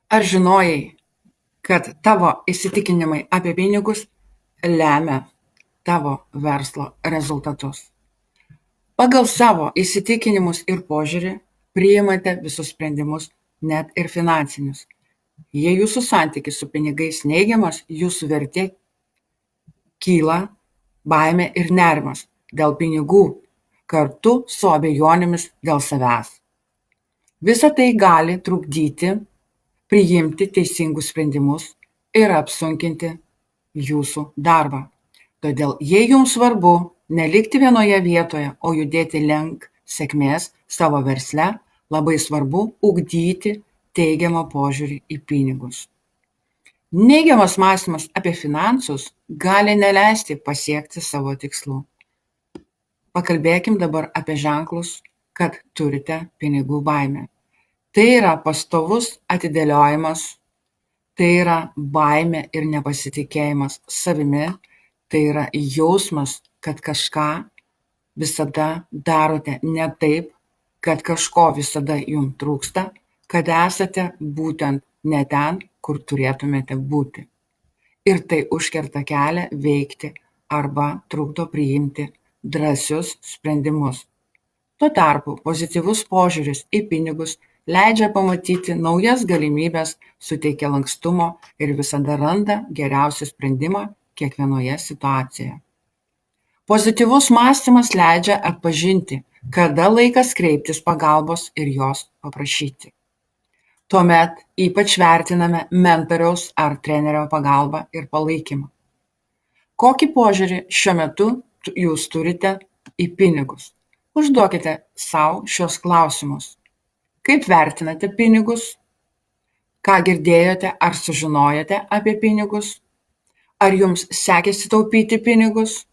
Ar žinojai, kad tavo įsitikinimai apie pinigus lemia tavo verslo rezultatus? Pagal savo įsitikinimus ir požiūrį priimate visus sprendimus, net ir finansinius. Jei jūsų santykis su pinigais neigiamas, jūsų vertė kyla baimė ir nerimas dėl pinigų, kartu su abejonėmis dėl savęs. Visa tai gali trukdyti priimti teisingus sprendimus ir apsunkinti jūsų darbą. Todėl, jei jums svarbu nelikti vienoje vietoje, o judėti link sėkmės savo versle, labai svarbu ugdyti teigiamą požiūrį į pinigus. Neigiamas mąstymas apie finansus gali neleisti pasiekti savo tikslų. Pakalbėkim dabar apie ženklus, kad turite pinigų baimę. Tai yra pastovus atidėliojimas, tai yra baimė ir nepasitikėjimas savimi, tai yra jausmas, kad kažką visada darote ne taip, kad kažko visada jums trūksta, kad esate būtent ne ten, kur turėtumėte būti. Ir tai užkerta kelią veikti arba trukdo priimti drąsius sprendimus. Tuo tarpu pozityvus požiūris į pinigus leidžia pamatyti naujas galimybes, suteikia lankstumo ir visada randa geriausią sprendimą kiekvienoje situacijoje. Pozityvus mąstymas leidžia atpažinti, kada laikas kreiptis pagalbos ir jos paprašyti. Tuomet ypač vertiname mentoriaus ar trenerio pagalbą ir palaikymą. Kokį požiūrį šiuo metu jūs turite į pinigus? Užduokite sau šios klausimus. Kaip vertinate pinigus? Ką girdėjote ar sužinojote apie pinigus? Ar jums sekėsi taupyti pinigus?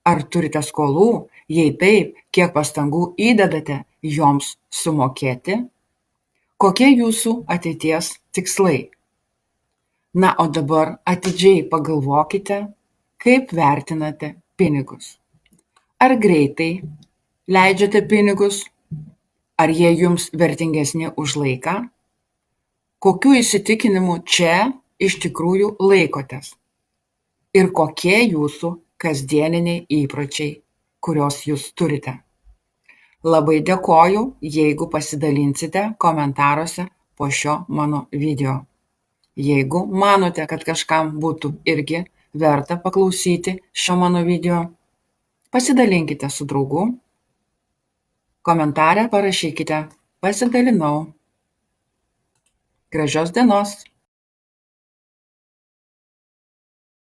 Ar turite skolų? Jei taip, kiek pastangų įdedate joms sumokėti? Kokie jūsų ateities tikslai? Na, o dabar atidžiai pagalvokite, kaip vertinate pinigus. Ar greitai leidžiate pinigus? Ar jie jums vertingesni už laiką? Kokių įsitikinimų čia iš tikrųjų laikotės? Ir kokie jūsų kasdieniniai įpročiai, kuriuos jūs turite? Labai dėkoju, jeigu pasidalinsite komentaruose po šio mano video. Jeigu manote, kad kažkam būtų irgi verta paklausyti šio mano video, pasidalinkite su draugu. Komentare parašykite "pasidalinau". Gražios dienos!